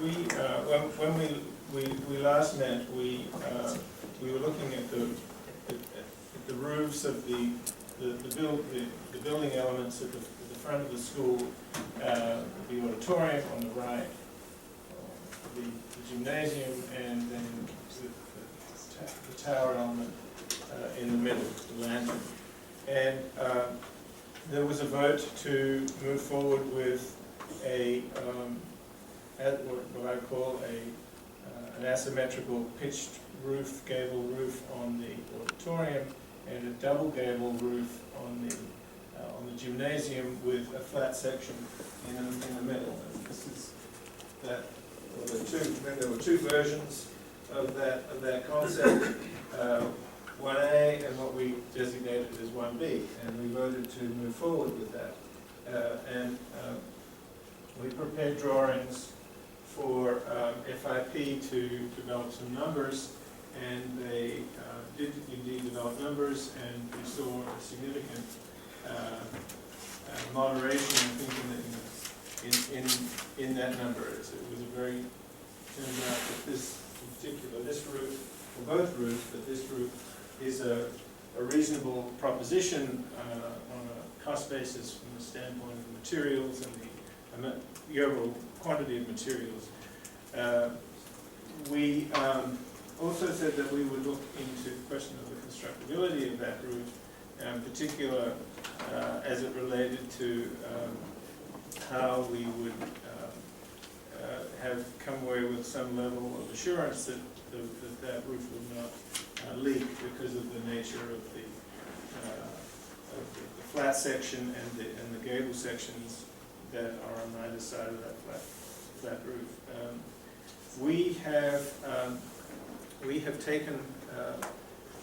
when we last met, we were looking at the roofs of the building elements at the front of the school, the auditorium on the right, the gymnasium, and then the tower element in the middle, the lantern. And there was a vote to move forward with what I call an asymmetrical pitched roof, gable roof on the auditorium, and a double gable roof on the gymnasium with a flat section in the middle. And this is that. There were two versions of that concept. 1A and what we designated as 1B, and we voted to move forward with that. We prepared drawings for FIP to develop some numbers, and they did indeed develop numbers, and we saw a significant moderation, I think, in that number. It was a very, turned out that this roof, or both roofs, but this roof is a reasonable proposition on a cost basis from the standpoint of materials and the overall quantity of materials. We also said that we would look into the question of the constructability of that roof, in particular as it related to how we would have come away with some level of assurance that that roof would not leak because of the nature of the flat section and the gable sections that are on either side of that flat roof. We have taken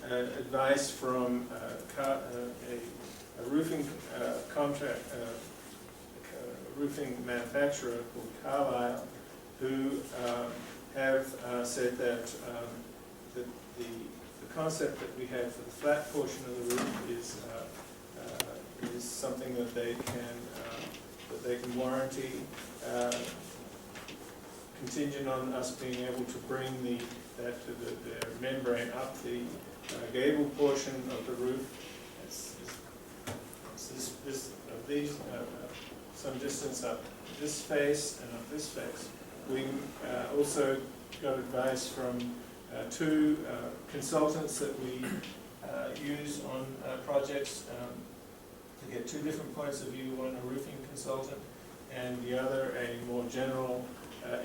advice from a roofing roofing manufacturer called Carlisle, who have said that the concept that we have for the flat portion of the roof is something that they can warranty, contingent on us being able to bring the membrane up the gable portion of the roof. It's these some distance up this face and up this face. We also got advice from two consultants that we use on projects to get two different points of view, one a roofing consultant and the other a more general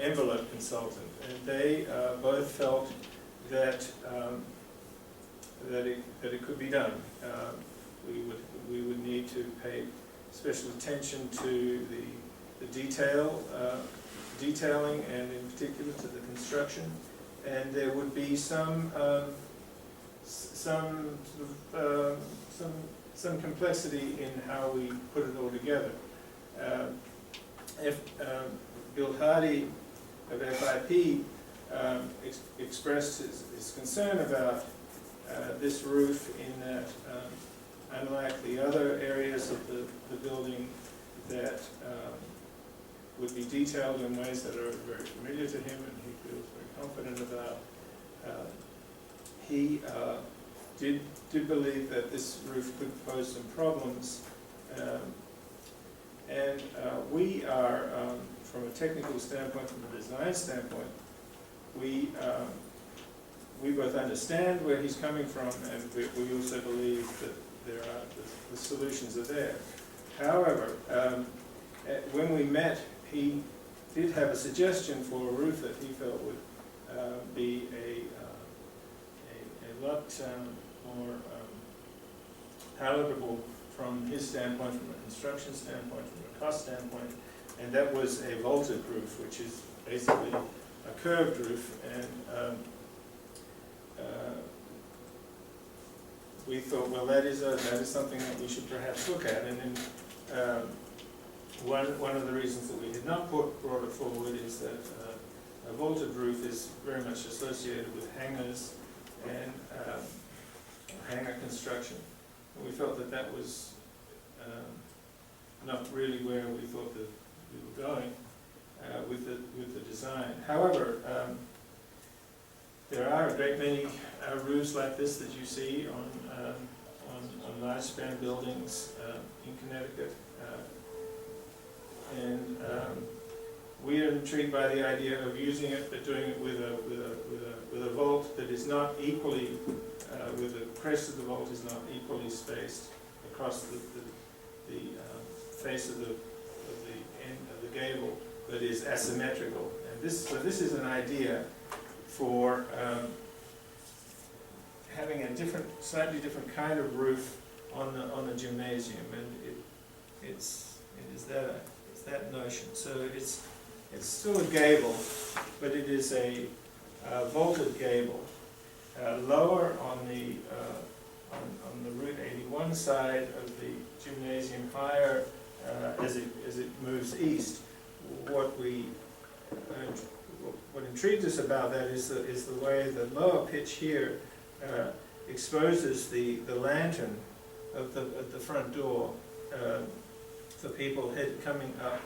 envelope consultant. And they both felt that it could be done. We would need to pay special attention to the detailing, and in particular to the construction, and there would be some complexity in how we put it all together. Bill Hardy of FIP expressed his concern about this roof in that, unlike the other areas of the building that would be detailed in ways that are very familiar to him and he feels very confident about, he did believe that this roof could pose some problems. And we are, from a technical standpoint, from a design standpoint, we both understand where he's coming from, and we also believe that the solutions are there. However, when we met, he did have a suggestion for a roof that he felt would be a lot more palatable from his standpoint, from a construction standpoint, from a cost standpoint, and that was a vaulted roof, which is basically a curved roof. And we thought, well, that is something that we should perhaps look at. And then one of the reasons that we had not brought it forward is that a vaulted roof is very much associated with hangars and hangar construction. And we felt that that was not really where we thought that we were going. with the design. However, there are a great many roofs like this that you see on large span buildings in Connecticut, and we are intrigued by the idea of using it, but doing it with a vault that is not equally, with the crest of the vault is not equally spaced across the face of the end of the gable, but is asymmetrical. And so this is an idea for having a slightly different kind of roof on the gymnasium, and it's that notion. So it's still a gable, but it is a vaulted gable, lower on the Route 81 side of the gymnasium, higher as it moves east. What intrigued us about that is the way the lower pitch here exposes the lantern of the front door for people coming up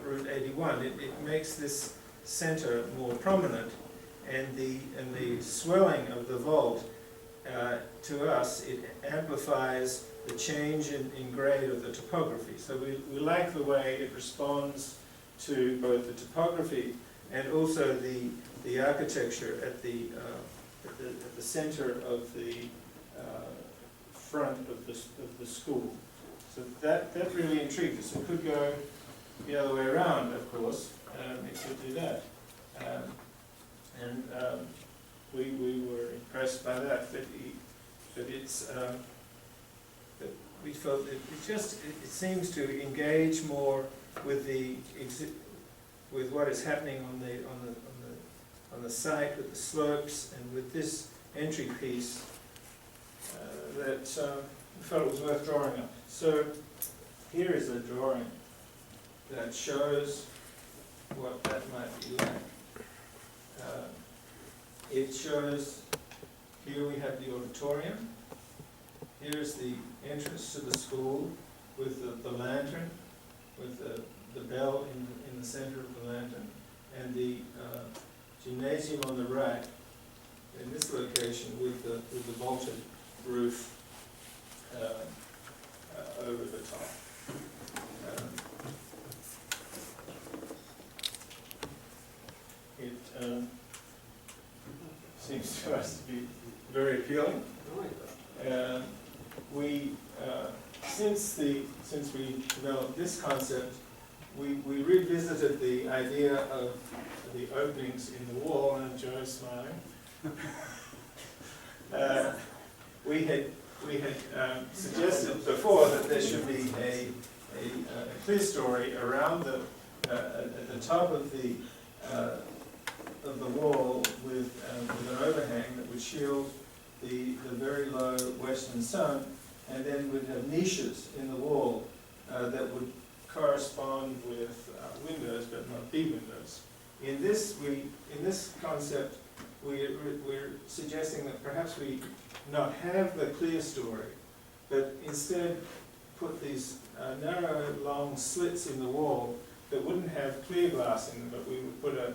Route 81. It makes this center more prominent, and the swelling of the vault, to us, it amplifies the change in grade of the topography. So we like the way it responds to both the topography and also the architecture at the center of the front of the school. So that really intrigued us. It could go the other way around, of course. It could do that. We were impressed by that, but it's but we felt it seems to engage more with with what is happening on the site, with the slopes, and with this entry piece that we felt it was worth drawing up. So here is a drawing that shows what that might be like. It shows, here we have the auditorium, here's the entrance to the school with the lantern, with the bell in the center of the lantern, and the gymnasium on the right, in this location with the vaulted roof over the top. It seems to us to be very appealing. Since we developed this concept, we revisited the idea of the openings in the wall, and Joe's smiling. We had suggested before that there should be a clerestory around at the top of the wall with an overhang that would shield the very low western sun, and then we'd have niches in the wall that would correspond with windows, but not be windows. In this concept, we're suggesting that perhaps we not have the clerestory, but instead put these narrow, long slits in the wall that wouldn't have clear glass in them, but we would put a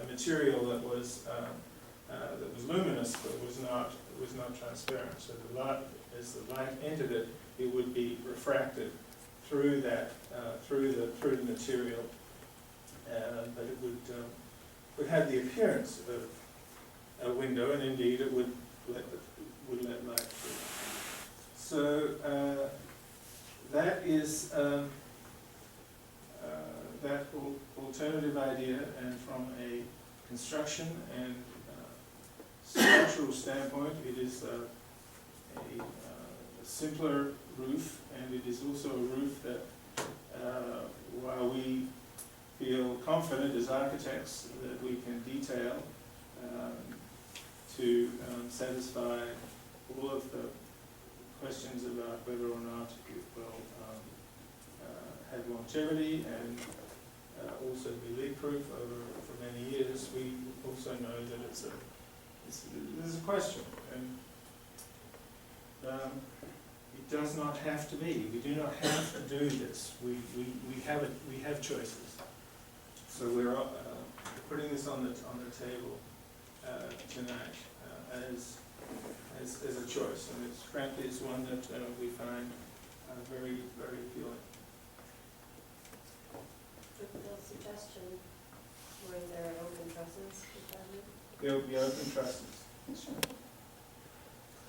material that was luminous but was not transparent. So the light, as the light entered it, it would be refracted through that through the material, but it would have the appearance of a window, and indeed it would let light through. So that is that alternative idea, and from a construction and structural standpoint, it is a simpler roof, and it is also a roof that, while we feel confident as architects that we can detail to satisfy all of the questions about whether or not it will have longevity and also be leak-proof for many years, we also know that there's a question, and it It does not have to be. We do not have to do this. We have choices. So we're putting this on the table tonight as a choice, and it's frankly it's one that we find very appealing. The suggestion where there are open trusses, is that it? There will be open trusses.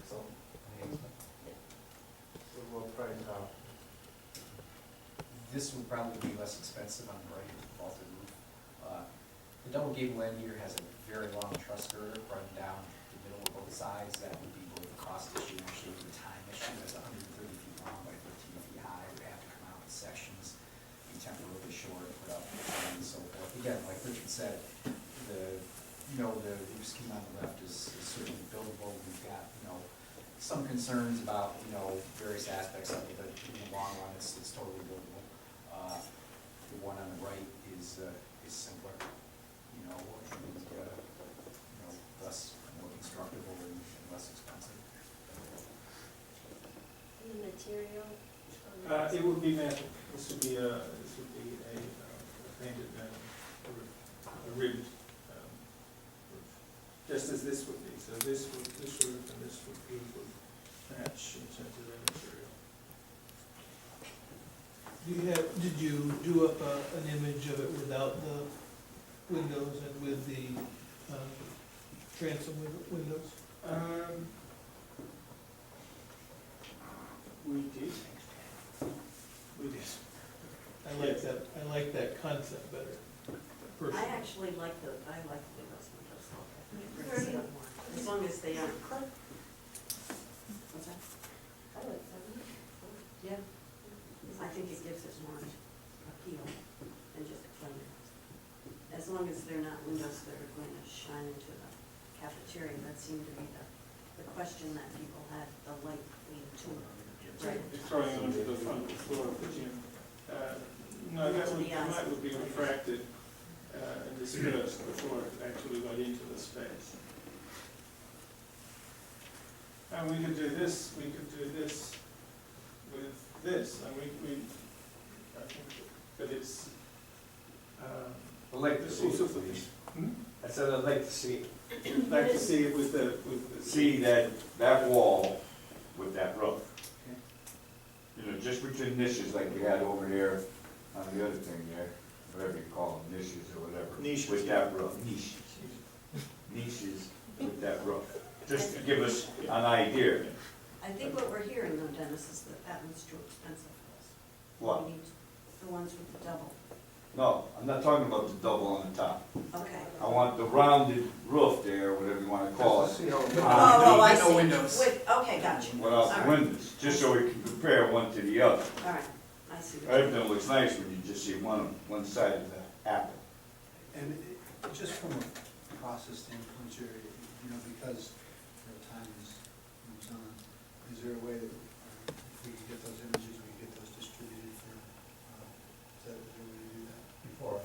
So we'll try this would probably be less expensive on the right vaulted roof. The double gable end here has a very long truss girder running down the middle of both sides. That would be both a cost issue and actually a time issue. That's 130 feet long by 13 feet high. It would have to come out in sections, be temporarily short, put up, and so forth. Again, like Richard said, the roof scheme on the left is certainly buildable. We've got, some concerns about, various aspects of it, but in the long run, it's totally buildable. The one on the right is simpler, and, less, more constructible and less expensive. And the material? It would be metal. This would be a painted metal, a ribbed roof, just as this would be. So this roof and this roof would match in terms of their material. Did you do up an image of it without the windows and with the transom windows? We did. We did. I like that concept better. Personally. I actually like the windows myself. As long as they aren't. What's that? I like that. Yeah. I think it gives it more appeal than just a plain. As long as they're not windows that are going to shine into the cafeteria, that seemed to be the question that people had, the light being too bright. Throwing onto the front floor of the gym. No, that would be refracted and dispersed before it actually got into the space. And we could do this with this, and I think that it's, I'd like to see it, please. I said I'd like to see it. like to see it with the. See that wall with that roof. Just between niches like we had over there on the other thing there, whatever you call them, niches or whatever. Niches. With that roof, niches with that roof. Just to give us an idea. I think what we're hearing though, Dennis, is that that one's too expensive for us. What? We need the ones with the double. No, I'm not talking about the double on the top. Okay. I want the rounded roof there, whatever you want to call it. Oh, I see. No windows. Okay, gotcha. Without All the right. windows, just so we can compare one to the other. All right, I see. what you're saying. Everything looks nice when you just see one side of the apple. And just from a process standpoint, Jerry, because time moves on, is there a way that if we could get those images, we could get those distributed for, is there a way to do that? Before.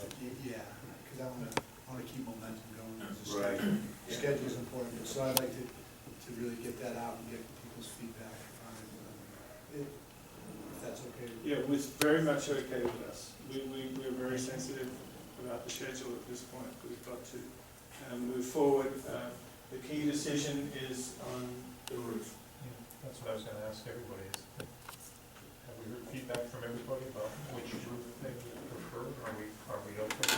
Yeah, because I want to keep momentum going as a Right. schedule. Schedule's important, so I'd like to really get that out and get people's feedback on it, if that's okay. Yeah, it was very much okay with us. We're very sensitive about the schedule at this point. We've got to move forward. The key decision is on the roof. Yeah, that's what I was gonna ask everybody, is have we heard feedback from everybody about which roof they prefer? Are we up for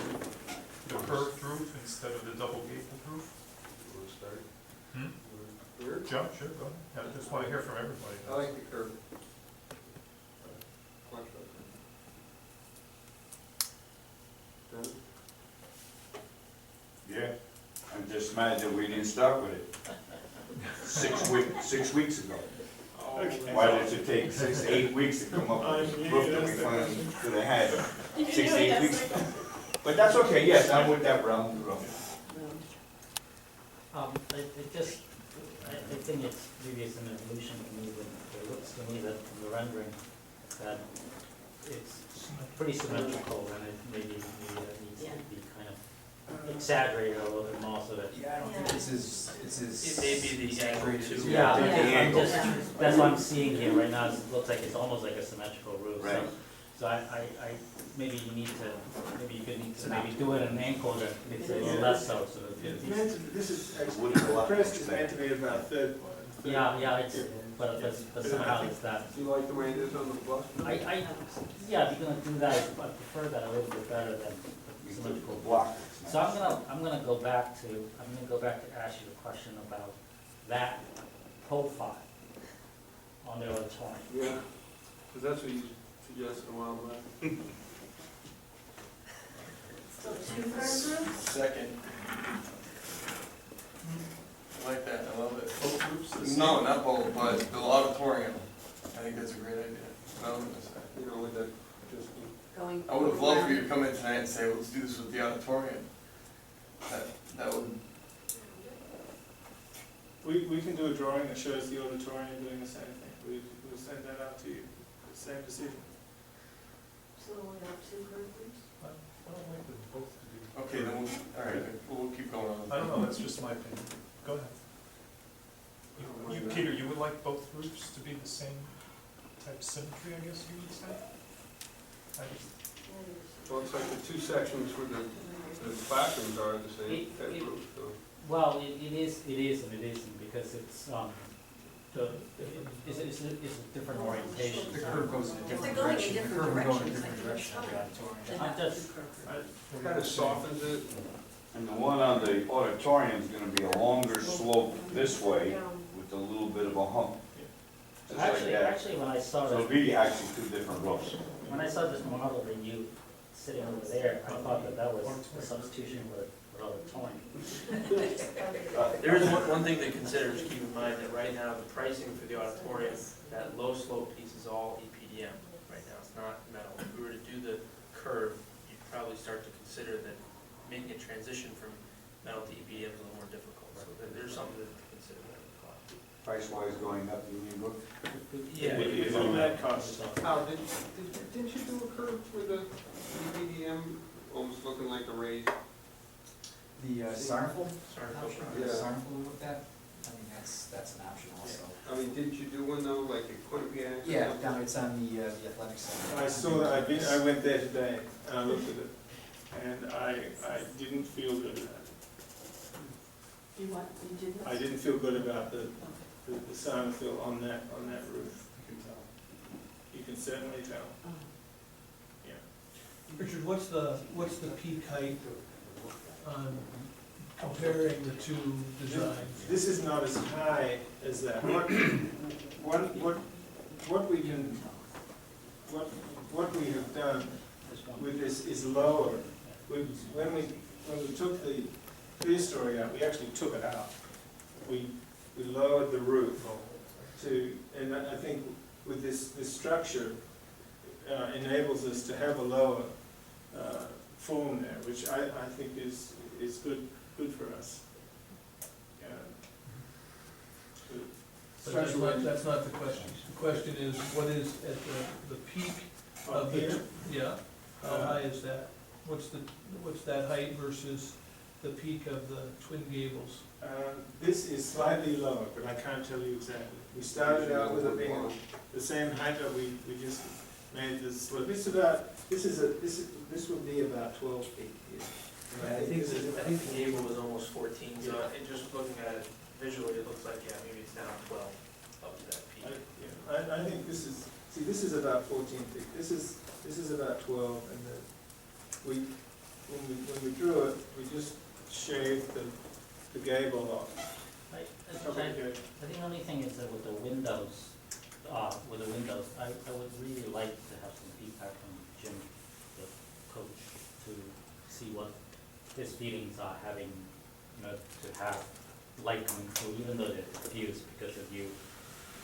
the curved roof instead of the double gabled roof? John, sure, go ahead. I just wanna hear from everybody. I like the curve. Yeah, I'm just mad that we didn't start with it 6 weeks ago. Okay. Why did it take 6 to 8 weeks to come up with a roof that we finally could have had 6 to 8 weeks ago? But that's okay, yes, I'm with that round roof. I think it's maybe it's an evolution to me, that it looks to me that from the rendering that it's pretty symmetrical, and it maybe needs to be kind of exaggerated a little bit more, also that. Yeah, I don't think this is, It may be the angle too. Yeah, I think the I'm angle. just, that's what I'm seeing here right now, it looks like it's almost like a symmetrical roof, so. Right. So I, maybe you need to, maybe you could need to maybe do it at an angle that makes it a little less so that It's it's. meant to, this is actually, Wouldn't go the up crest much is then. meant to be about third. Yeah, it's, but somehow it's that. Do you like the way it is on the bus? Yeah, if you're gonna do that, I prefer that a little bit better than symmetrical Block. So I'm gonna go back to ask you a question about that profile on the auditorium. Yeah, because that's what you suggested a while back. So two-third roof? Second. I like that, I love it. Both roofs? No, not both, but the auditorium. I think that's a great idea. I was gonna say. You know, with that, just. Going. I would have loved for you to come in tonight and say, well, let's do this with the auditorium. That would, We can do a drawing that shows the auditorium doing the same thing. We'll send that out to you, the same decision. So we'll have two curved roofs? I don't like them both to be. okay, then we'll, all right, we'll keep going on. I don't know, that's just my opinion. Go ahead. Peter, you would like both roofs to be the same type of symmetry, I guess you would say? I just, Well, it's like the two sections where the classrooms are the same It- type it- roof, so. Well, it is and it isn't, because it's, it's a different orientation. the curve goes in a If different they're going in direction. The different curve will go in a directions, different like, direction of the fine. auditorium. Then I'm have just- two curved roofs. Kind of softens it. And the one on the auditorium is gonna be a longer slope this way with a little bit of a hump. Just like that. Actually, when I saw So it'll that, be actually two different roofs. when I saw this model that you sitting over there, I thought that was a substitution for auditorium. There is one thing to consider, just keep in mind that right now, the pricing for the auditorium, that low slope piece is all EPDM right now, it's not metal. If we were to do the curve, you'd probably start to consider that making a transition from metal to EPDM is a little more difficult, so there's something to consider there. Price-wise going up, you mean, look? Yeah. It's on that cost. Hal, didn't you do a curve with the EPDM, almost looking like a raised? The Sarnafil? Yeah. The Sarnafil with that, I mean, that's an option also. I mean, didn't you do one though, like it couldn't be accessed? Yeah, down, it's on the athletic center. I saw that, I went there today, and I looked at it, and I didn't feel good about it. You what, you did I didn't feel good about the Sonafil on that roof. You can tell. You can certainly tell, Oh. yeah. Richard, what's the peak height on comparing the two designs? This is not as high as that. What we have done with this is lower. When we took the clear story out, we actually took it out. We lowered the roof to, and I think with this structure enables us to have a lower form there, which I think is good for us. But that's not the question. The question is, what is at the peak of the, Here? yeah, how high is that? What's that height versus the peak of the twin gables? This is slightly lower, but I can't tell you exactly. We started out with it being the same height, but we just made this slope. This would be about 12 feet here. I think the gable was almost 14, so it just looking at it visually, it looks like, yeah, maybe it's down 12 up to that peak. I think this is about 14 feet. This is about 12, and when we drew it, we just shaved the gable off. I think the only thing is that with the windows, I would really like to have some feedback from Jim, the coach, to see what his feelings are having, to have light coming through, even though they're diffused, because if you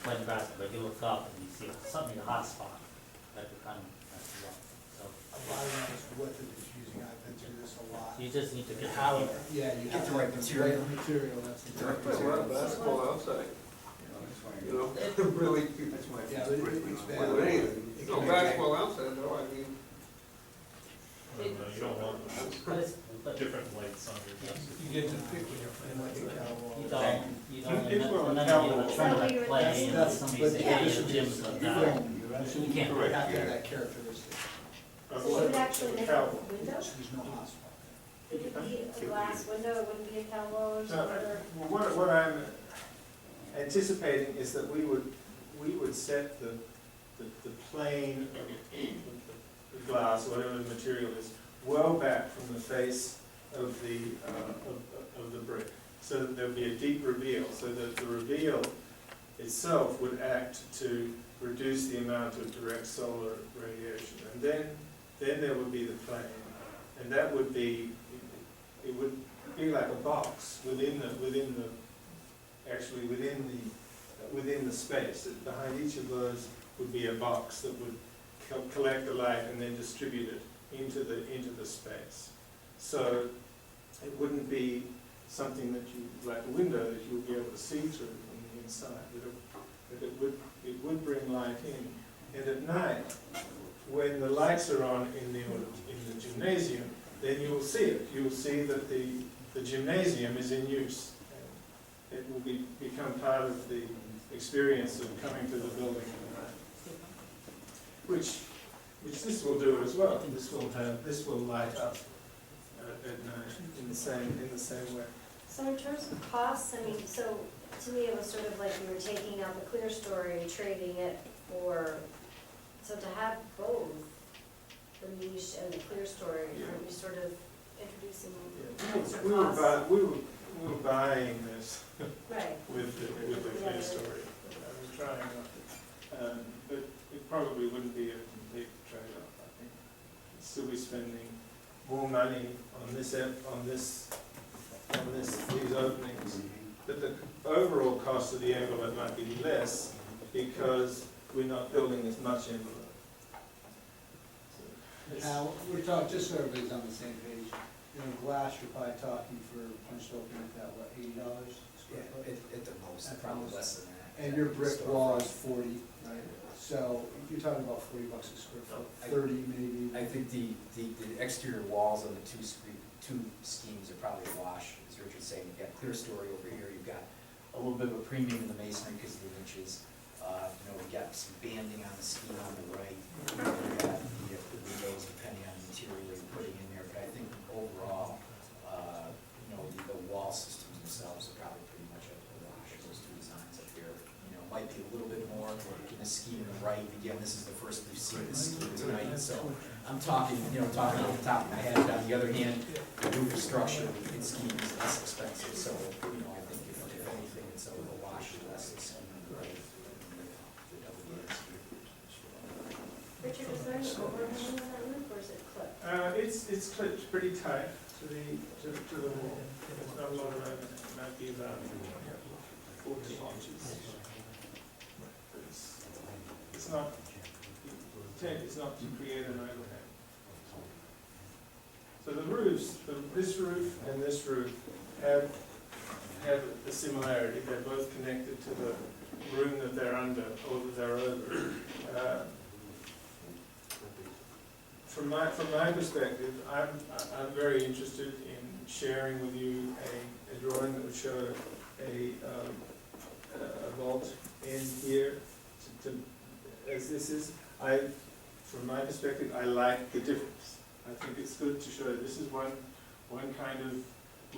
playing basketball, you look up and you see suddenly a hot spot, that could kind of mess you up. So A lot of it is what the diffusing, I've been through this a lot. you just need to get how. Yeah, you Get have the right material. Material, that's the Direct right material. material. Basketball outside, you know, really, That's why Yeah, it's but pretty. it's with bad. anything. No, basketball outside though, I mean. you don't want But it's, but different lights on your You desk. you You get to pick when you're playing. Like a cow wall. You don't, If we're on and then Gabled. you're trying So to we would- play, and That's- somebody but says, yeah, yeah, this your would be- gym's like you that. wouldn't- You can't. You have to have that characteristic. So you would actually make a Cow. window? There's no hot spot there. Would it be a glass window, it wouldn't be a cow wall or So, something, or? well, what I'm anticipating is that we would set the plane of the glass, whatever the material is, well back from the face of the brick, so that there'll be a deep reveal, so that the reveal itself would act to reduce the amount of direct solar radiation. And then there would be the plane, and that would be, it would be like a box within the space. Behind each of those would be a box that would collect the light and then distribute it into the space. So it wouldn't be something that like a window that you would be able to see through from the inside, but it would bring light in. And at night, when the lights are on in the gymnasium, then you will see it. You will see that the gymnasium is in use. And it will become part of the experience of coming to the building at night. Which this will do as well. This will light up at night in the same way. So in terms of costs, I mean, so to me, it was sort of like you were taking out the clear story, trading it for, so to have both the niche and the clear story, aren't we sort of introducing extra We costs? were buying this Right. with the clear story. I was trying not to, but it probably wouldn't be a complete trade-off, I think. You'd still be spending more money on these openings. But the overall cost of the envelope might be less because we're not building as much envelope. Now, we're talking, just so everybody's on the same page, you know, glass, you're probably talking for punched open at that, what, $80 square foot? At the most, At the probably most. less than that. And your brick wall is 40, right? So you're talking about $40 a square foot, 30 maybe. I think the exterior walls on the two schemes are probably a wash, as Richard's saying. You've got clear story over here, you've got a little bit of a premium in the masonry because of the inches. We've got some banding on the scheme on the right. We've got the windows depending on the material you're putting in there, but I think overall, the wall systems themselves are probably pretty much a wash, those two designs up here. Might be a little bit more in the scheme on the right. Again, this is the first we've seen this scheme tonight, so I'm talking off the top of my head. On the other hand, the roof structure in scheme is less expensive, so, I think if anything, it's a wash, less scheme on the right. The double gate scheme. Richard, is there any overhang on that roof, or is it clipped? It's clipped pretty tight to the wall. There's not a lot of overhang. It might be about 14 inches. But it's not, intent is not to create an overhang. So the roofs, this roof and this roof have a similarity. They're both connected to the room that they're under or that they're over. From my perspective, I'm very interested in sharing with you a drawing that would show a vault in here. As this is, from my perspective, I like the difference. I think it's good to show this is one kind of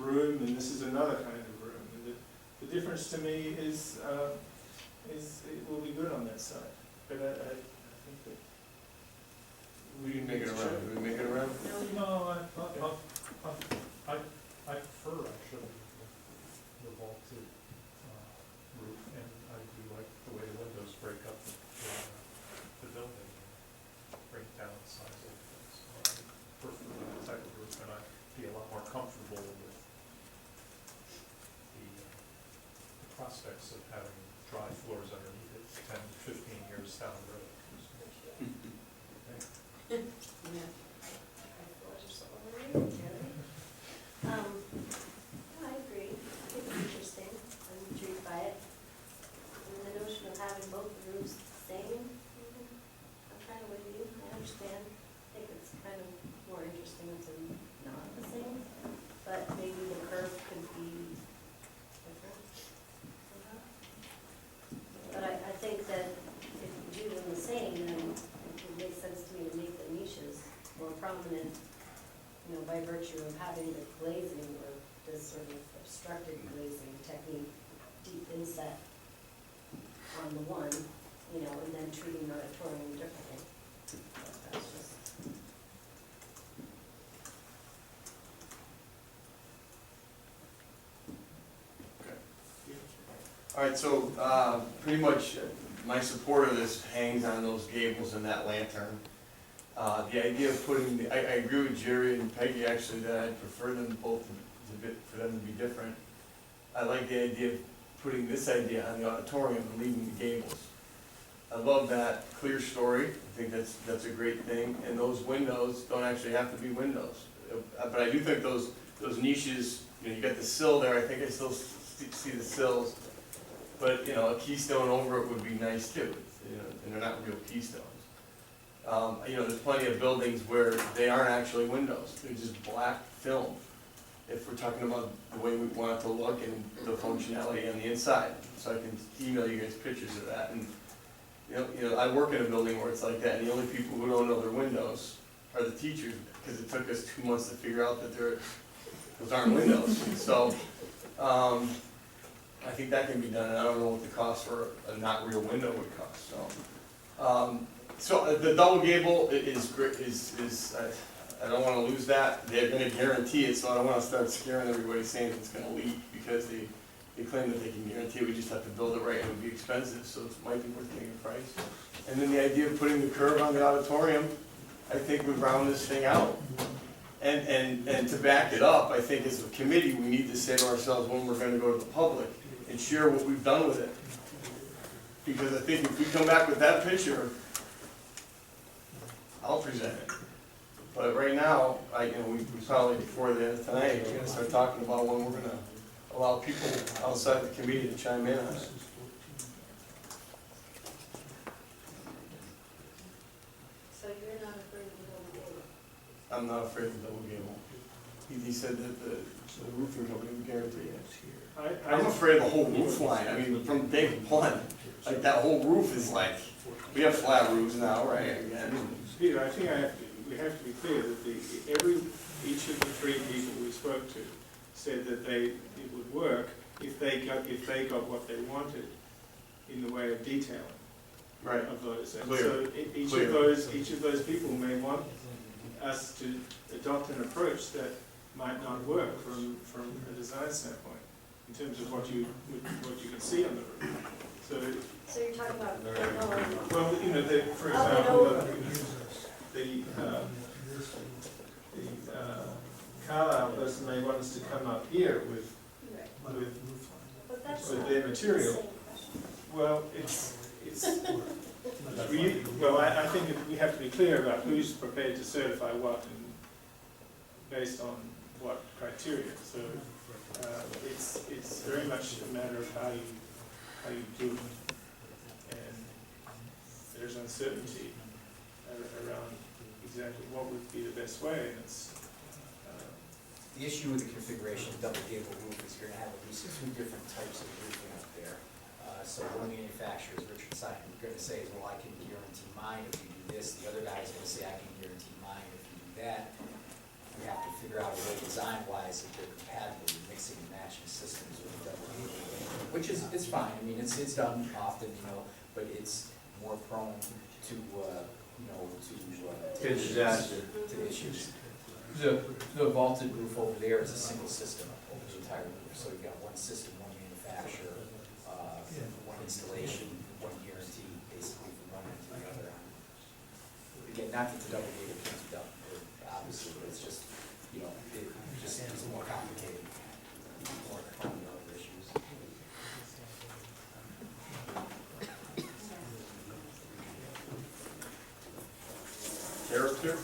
room and this is another kind of room. And the difference to me is it will be good on that side. But I think that We didn't make it around, did we make it around? No, I prefer actually the vaulted roof, and I do like the way the windows break up the building, break down the size of it. So I prefer that type of roof, and I'd be a lot more comfortable with the prospects of having dry floors underneath it 10, 15 years down the road. Yeah. I agree. I think it's interesting. I'm intrigued by it. And the notion of having both the roofs the same, I'm kind of with you. I understand. I think it's kind of more interesting to not the same, but maybe the curve having the glazing or this sort of obstructed glazing technique, deep inset on the one, you know, and then treating the auditorium differently. That's just. All right, so, pretty much my support of this hangs on those gables and that lantern. The idea of putting, I agree with Jerry and Peggy actually that I'd prefer them both for them to be different. I like the idea of putting this idea on the auditorium and leaving the gables. I love that clear story, I think that's a great thing, and those windows don't actually have to be windows. But I do think those niches, you know, you got the sill there, I think I still see the sills. But, you know, a keystone over it would be nice too, you know, and they're not real keystones. You know, there's plenty of buildings where they aren't actually windows, they're just black film. If we're talking about the way we want it to look and the functionality on the inside. So I can email you guys pictures of that. And, you know, I work in a building where it's like that, and the only people who don't know their windows are the teachers, because it took us 2 months to figure out that those aren't windows. So, I think that can be done, and I don't know what the cost for a not real window would cost, so. So the double gable is great, I don't wanna lose that, they're gonna guarantee it, so I don't wanna start scaring everybody saying it's gonna leak, because they claim that they can guarantee it, we just have to build it right, and it would be expensive, so it might be worth paying a price. And then the idea of putting the curve on the auditorium, I think would round this thing out. And to back it up, I think as a committee, we need to say to ourselves when we're gonna go to the public and share what we've done with it. Because I think if we come back with that picture, I'll present it. But right now, we probably before the end of tonight, we're gonna start talking about when we're gonna allow people outside the committee to chime in on it. So you're not afraid of the double gable? I'm not afraid of the double gable. He said that the roofing company would guarantee it. I'm afraid of the whole roof line, I mean, from day one, like that whole roof is like, we have flat roofs now, right, again. Peter, I think we have to be clear that each of the three people we spoke to said that it would work if they got what they wanted in the way of detailing. Right. Of those. And Clear. so each of those people may want us to adopt an approach that might not work from a design standpoint, in terms of what you can see on the roof. So you're talking about, Well, you know, for example, the Carlisle person may want us to come up here with but that's with not their the material. same question. Well, I think we have to be clear about who's prepared to certify what and based on what criteria. So it's very much a matter of how you do it, and there's uncertainty around exactly what would be the best way, and it's. The issue with the configuration of double gable roof is you're gonna have at least two different types of roofing up there. So one manufacturer, as Richard said, you're gonna say, well, I can guarantee mine if you do this. The other guy's gonna say, I can guarantee mine if you do that. You have to figure out a way design-wise that they're compatible, you're mixing and matching systems with double gable, which is, it's fine. I mean, it's done often, you know, but it's more prone to, to issues. The vaulted roof over there is a single system over the entire roof, so you've got one system, one manufacturer, one installation, one guarantee, basically from one end to the other. Again, not that the double gable can't be done, obviously, but it's just, it's more complicated, more prone to other issues. Character,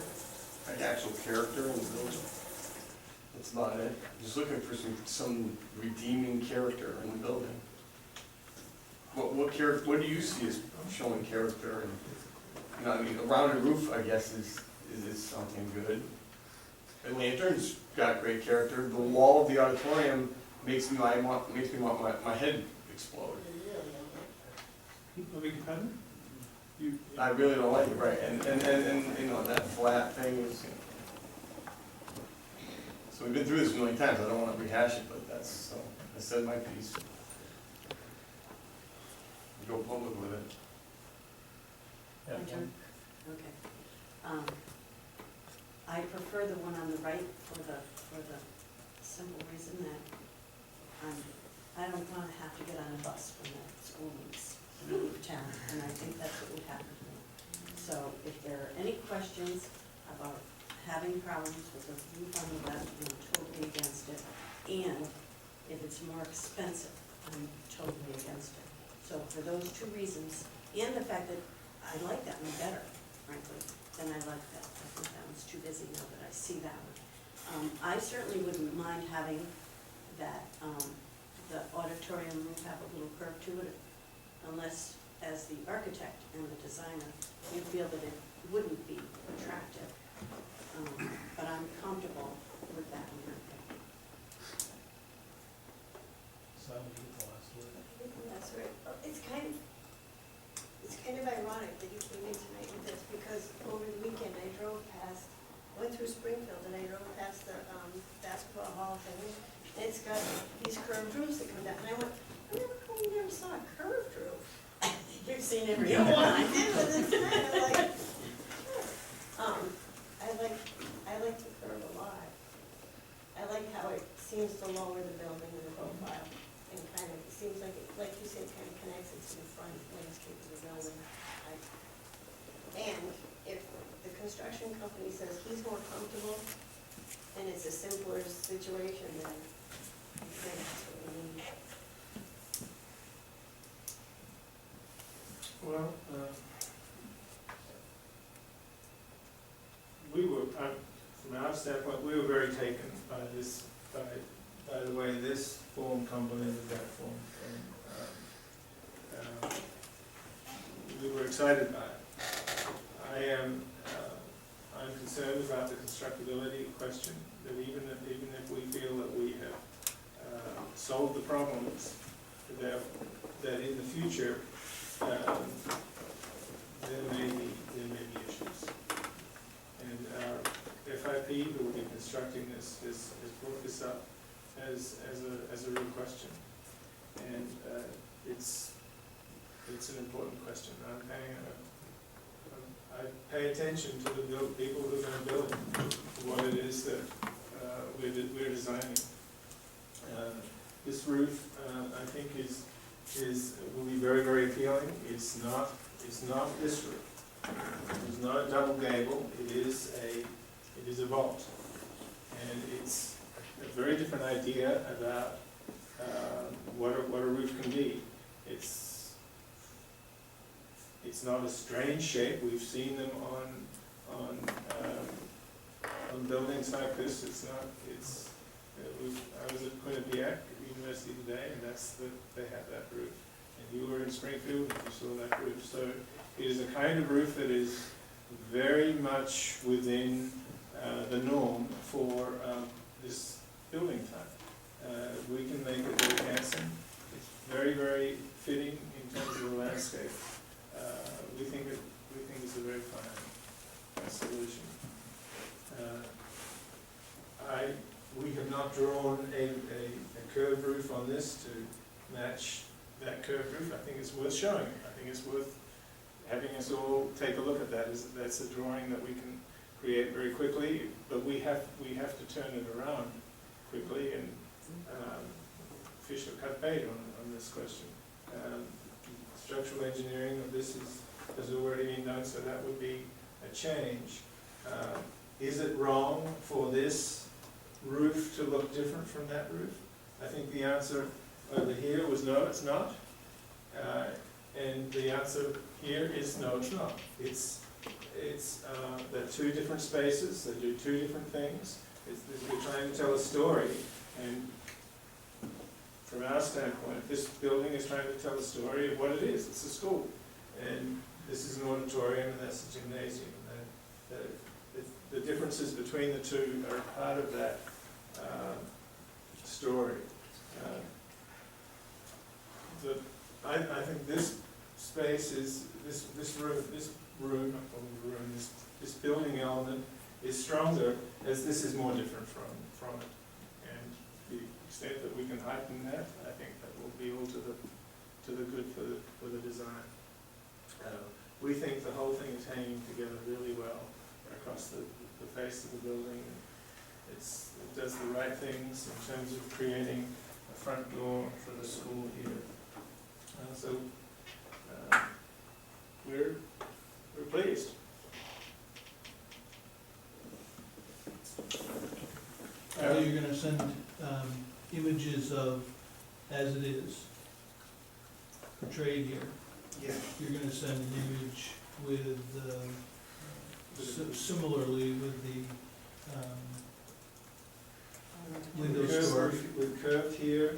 like actual character in the building. That's about it. Just looking for some redeeming character in the building. What do you see as showing character? And, I mean, a rounded roof, I guess, is something good. The lantern's got great character. The wall of the auditorium makes me want my head explode. I beg your pardon? I really don't like it, right? And that flat thing is. So we've been through this a million times, I don't wanna rehash it, but that's, so, I said my piece. Go public with it. Yeah, My turn? Okay. I prefer the one on the right for the simple reason that I don't wanna have to get on a bus when the school leaves, and leave town, and I think that's what would happen to me. So if there are any questions about having problems with the roof on the left, I'm totally against it. And if it's more expensive, I'm totally against it. So for those two reasons, and the fact that I like that one better, frankly, than I like that. I think that one's too busy now that I see that one. I certainly wouldn't mind having that, the auditorium roof have a little curve to it, unless, as the architect and the designer, you feel that it wouldn't be attractive. But I'm comfortable with that one. So I'll give it the last word. That's right. It's kind of ironic that you came in tonight with this, because over the weekend I drove past, went through Springfield and I drove past the basketball hall thing. And it's got these curved roofs that come down, and I went, I never saw a curved roof. You've seen every You know other what one. I did with it tonight, I'm like, I like the curve a lot. I like how it seems to lower the building in the profile, and kind of, it seems like, like you said, kind of connects it to the front landscape of the building. And if the construction company says he's more comfortable, and it's a simpler situation, then I think that's what we need. Well, we were, from our standpoint, we were very taken by this, by the way this form complemented that form. And we were excited by it. I'm concerned about the constructability question, that even if we feel that we have solved the problems, that in the future, there may be issues. And our FIP, who will be constructing this, has brought this up as a real question. And it's an important question. I pay attention to the people who are going to build what it is that we're designing. This roof, I think, will be very, very appealing. It's not this roof. It's not a double gable. It is a vault, and it's a very different idea about what a roof can be. It's not a strange shape. We've seen them on buildings like this. I was at Quinnipiac University today, and they have that roof. And you were in Springfield, and you saw that roof. So it is a kind of roof that is very much within the norm for this building type. We can make it very handsome. It's very, very fitting in terms of the landscape. We think it's a very fine solution. We have not drawn a curved roof on this to match that curved roof. I think it's worth showing. I think it's worth having us all take a look at that. That's a drawing that we can create very quickly, but we have to turn it around quickly and fish or cut bait on this question. Structural engineering of this has already been done, so that would be a change. Is it wrong for this roof to look different from that roof? I think the answer over here was no, it's not. And the answer here is no, it's not. They're two different spaces, they do two different things. We're trying to tell a story, and from our standpoint, this building is trying to tell a story of what it is. It's a school, and this is an auditorium, and that's a gymnasium. The differences between the two are part of that story. I think this space is this building element is stronger, as this is more different from it. And the extent that we can heighten that, I think that will be all to the good for the design. We think the whole thing is hanging together really well across the face of the building. It does the right things in terms of creating a front door for the school here. We're pleased. Are you gonna send, images of as it is portrayed here? Yeah. You're gonna send an image with, similarly with the, window story, With curved here,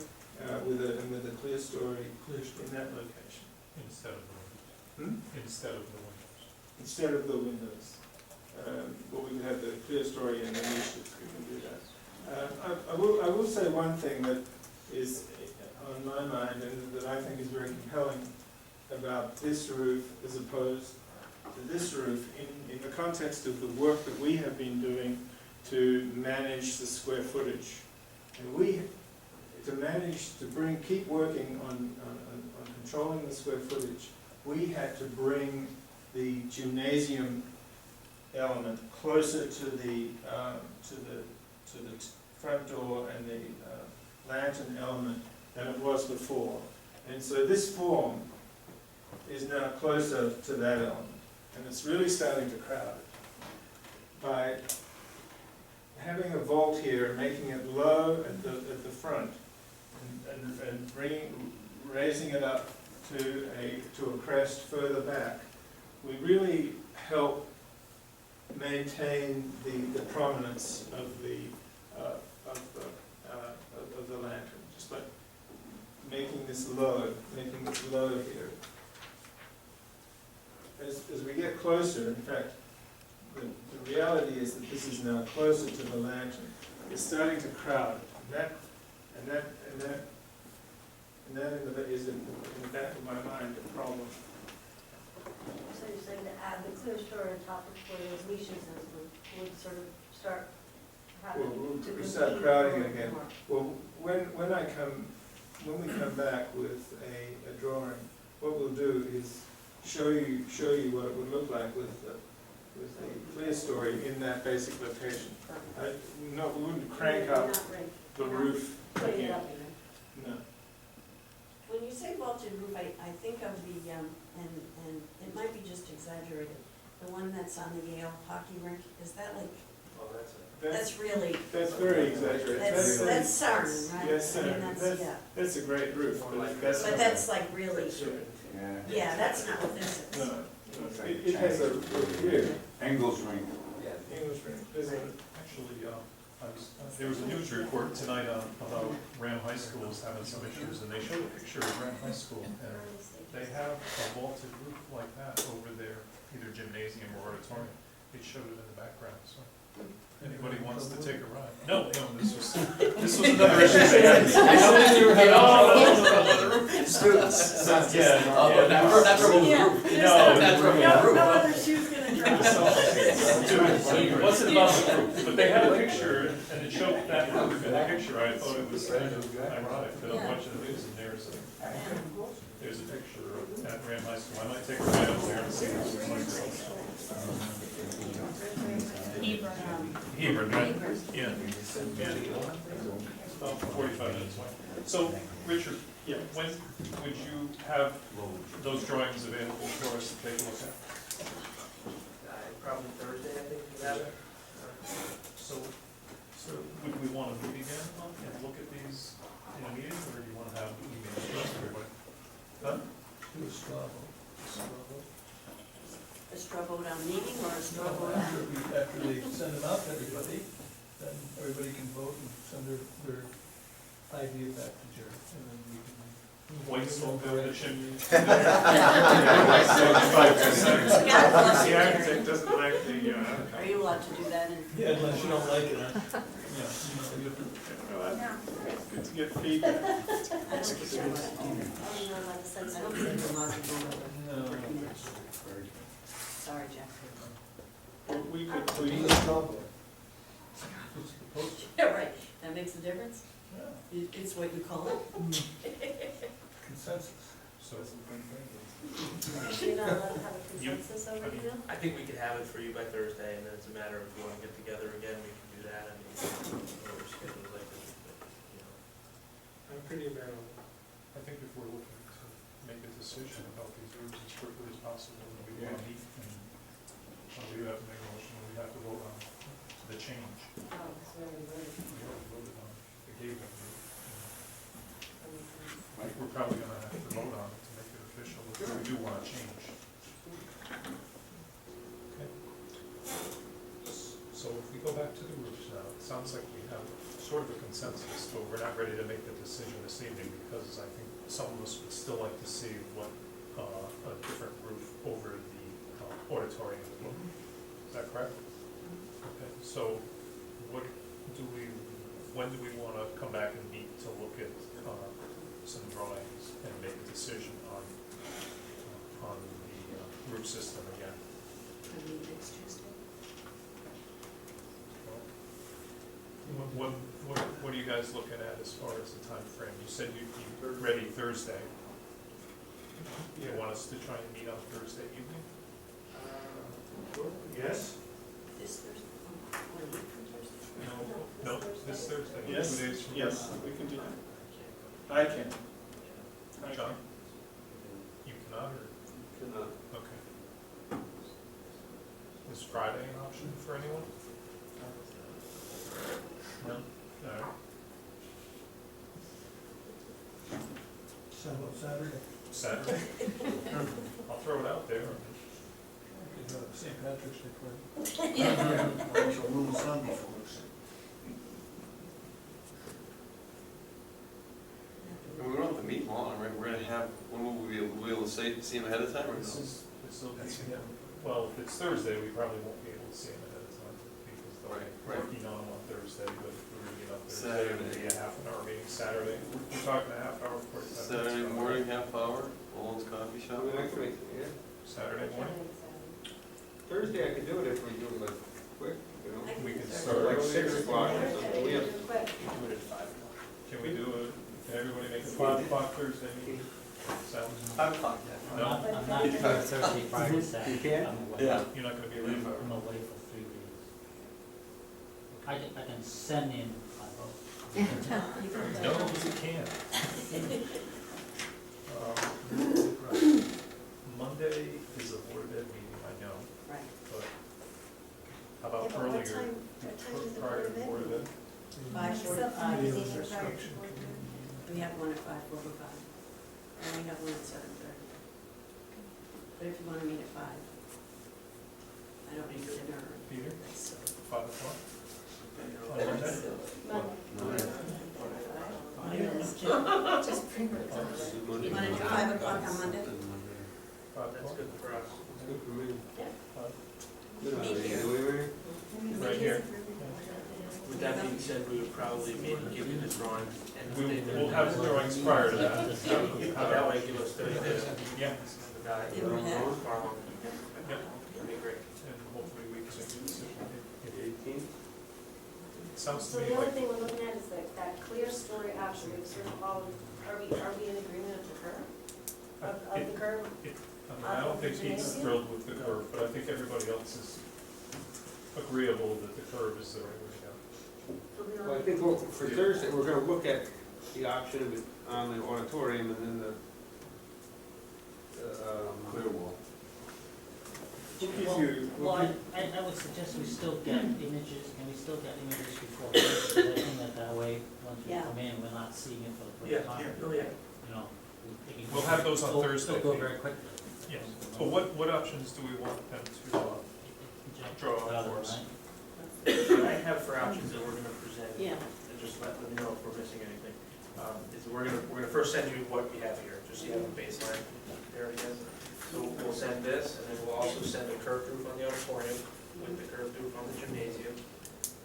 with a clear story clear story. in that location. Instead of the Hmm? windows. Instead of the windows. Instead of the windows. Well, we can have the clear story and the niches, we can do that. I will say one thing that is on my mind and that I think is very compelling about this roof as opposed to this roof in the context of the work that we have been doing to manage the square footage. And keep working on controlling the square footage, we had to bring the gymnasium element closer to the front door and the lantern element than it was before. And so this form is now closer to that element, and it's really starting to crowd it. By having a vault here, making it low at the front, and raising it up to a crest further back, we really help maintain the prominence of the lantern, just by making this low here. As we get closer, in fact, the reality is that this is now closer to the lantern. It's starting to crowd, and that is in the back of my mind a problem. So you're saying to add the clear story on top of where those niches is would sort of start having to We'll start crowding it again. Well, when we come back with a drawing, what we'll do is show you what it would look like with the clear story in that basic location. We wouldn't crank up the roof Put it again. up even. No. When you say vaulted roof, I think of the, and it might be just exaggerated, the one that's on the Yale hockey rink, is that like, that's really, That's very exaggerated. that's Sarin, right? Yes, I mean, Sarin. yeah. That's a great roof, but that's But not. that's like really, Yeah. yeah, that's not what this is. No, it has a rear Angles ring. English ring. There's a- Actually, there was a news report tonight about Ram High Schools having some issues, and they showed a picture of Ram High School, and they have a vaulted roof like that over their either gymnasium or auditorium. It showed it in the background, so anybody wants to take a ride. No, this was another issue they had. Students. Yeah. That's from the Yeah. roof. That's from No other shoe's gonna drop. It wasn't about the roof, but they had a picture, and it showed that roof in the picture. I thought it was kind of ironic that a bunch of the news, and there's a picture at Ram High School. I might take a ride up there and see what it's like. Hebron, right? Yeah. About 45 minutes away. So, Richard, when would you have those drawings available for us to take a look at? Probably Thursday, I think, we have it. So would we want to meet again and look at these in a meeting, or do you want to have emails to everybody? Huh? Do a straw vote. A straw vote on meeting or a straw vote on? After they send them out to everybody, then everybody can vote and send their idea back to Jerry, and then we can. White smoke over the chimney. The architect doesn't like the, Are you allowed to do that in? Yeah, unless you don't like it, huh? Yeah. well, it's good to get feedback. I don't think you're allowed. I'm not allowed to send something. No. Sorry, Jeff. We could, Being we, in trouble. Yeah, right, that makes a difference? yeah. It's what you call it? Consensus. So, You're not allowed to have a consensus over email? I think we could have it for you by Thursday, and then it's a matter of if you wanna get together again, we can do that, I mean, our schedule's like this, but, you know. I'm pretty available. I think if we're looking to make a decision about these roofs as quickly as possible, then we want to meet, and we have to make a motion, and we have to vote on the change. Oh, it's really good. We already voted on the gable roof. That makes sense. We're probably gonna have to vote on it to make it official, if we do want to change. Okay. So if we go back to the roofs now, it sounds like we have sort of a consensus, but we're not ready to make the decision this evening, because I think some of us would still like to see what, a different roof over the auditorium would look. Is that correct? Okay, so what do we, when do we wanna come back and meet to look at, some drawings and make a decision on the roof system again? I mean, next Tuesday. What are you guys looking at as far as the time frame? You said you're ready Thursday. You want us to try and meet on Thursday evening? Yes? This Thursday, or a week from Thursday? No, this Thursday, 2 Yes, days from yes, now. we can do that. I can. I John? can. You cannot, or? Okay. Is Friday an option for anyone? No? All right. So about Saturday, Saturday? I'll throw it out there. St. Patrick's Day party. Actual little Sunday, folks. And we don't have to meet long, right? We're gonna have, when will we be able to see them ahead of time or no? This will be, well, if it's Thursday, we probably won't be able to see them ahead of time, because they'll Right, be right. working on them on Thursday, but if we're meeting on Thursday, Saturday. it'll be a half an hour meeting. Saturday, we're talking a half hour, 45 minutes. Saturday morning, half hour, Olin's Coffee Shop. Saturday morning, Thursday I could do it if we do it like quick, you know? we can Start start, like 6 o'clock or something. We have, Quick. Do it at 5 o'clock. can we do a, can everybody make a 5 o'clock Thursday meeting? Sounds, 5 o'clock, I'm no, not here Thursday, Friday, Saturday. can? I'm away. Yeah. you're not gonna be around. I'm away for 3 days. I can send in my vote. No, you can't. Monday is a board ed meeting, I know, Right. but how Yeah, about but what earlier, time is the prior to Board board of ed? Ed? 5:45. Subcommittee meeting prior to board meeting. We have one at 5:45, and we have one at 7:30. But if you wanna meet at 5, I don't need dinner. Peter? So, 5 o'clock? On Monday? Just bring it up. You wanna do 5 o'clock on Monday? 5 That's o'clock? good for us. it's good for me. Five. Good idea, anyway. Right here. With that being said, we would probably maybe give you the drawing and the date. We'll have the drawings prior to that. That way, give us 30 days. Yeah, The guy, Yeah, we have. tomorrow. yeah, That'd be great. and hopefully we can make a decision. Eighteenth? Sounds So to me the only like, thing we're looking at is that clear story option, we've sort of all, are we in agreement of the curve? Of the curve? I don't think he's thrilled with the curve, but I think everybody else is agreeable that the curve is the right way to go. Well, I think for Thursday, we're gonna look at the option of it on the auditorium and then the, Clear wall. We'll give you, Well, I would suggest we still get images, can we still get images before, because I think that way, once we Yeah. come in, we're not seeing it for the Yeah, first time. oh, yeah. You know, it can We'll go- have those on it'll- Thursday. It'll go very quickly. Yes, but what options do we want them to, draw out Rather, for us? right? What I have for options that we're gonna present, Yeah. and just let me know if we're missing anything, is we're gonna first send you what we have here, just so you have a baseline there again. So we'll send this, and then we'll also send a curved roof on the auditorium with the curved roof on the gymnasium.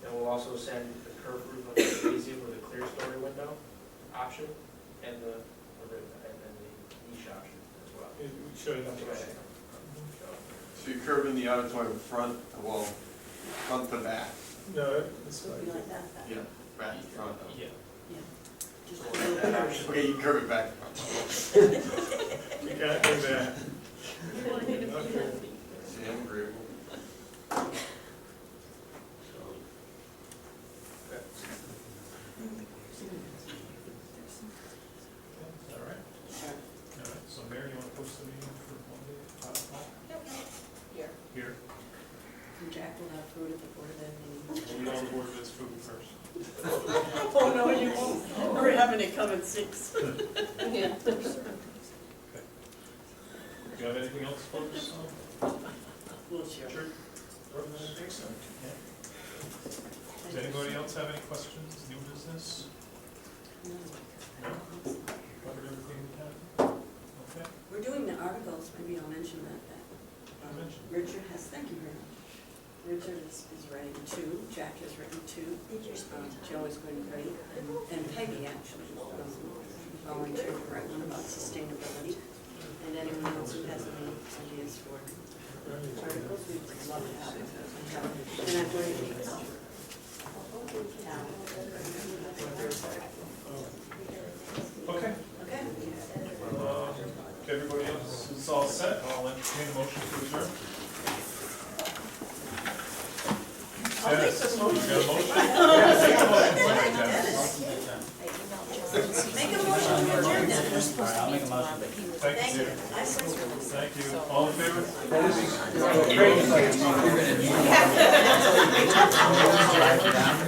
Then we'll also send the curved roof on the gymnasium with a clear story window option, and the niche option as well. show you that. So, So you're curving the auditorium front, well, front to back, No, it's So it'd be fine. like that. yeah, back to front. Yeah. Yeah. Just So a like little that curve. option. Okay, you can curve it back to front. You can't do that. Okay. See, I'm agreeable. All right. All right, so Mary, you wanna post the meeting for Monday, 5 o'clock? Here. Here. And Jack will have food at the Board of Ed meeting. We all board this food first. Oh, no, you won't. We're having it come at 6. Yeah. Do you have anything else to focus on? We'll share. Sure. I don't think so. Does anybody else have any questions, new business? No? Covered everything we had? Okay. We're doing the articles, maybe I'll mention that. Mention. Richard has, thank you very much. Richard is writing 2, Jack has written 2. Did yours spend time? Joe is going to write, and Peggy actually volunteered to write one about sustainability. And anyone else who has any ideas for articles, we'd love to have it. And I'm going to keep it. Okay. Okay? Everybody else is all set, I'll entertain a motion to adjourn. I'll make the motion. You got a motion? Make a motion to adjourn then. All right, I'll make a motion. Thank you. I second. Thank you. All in favor?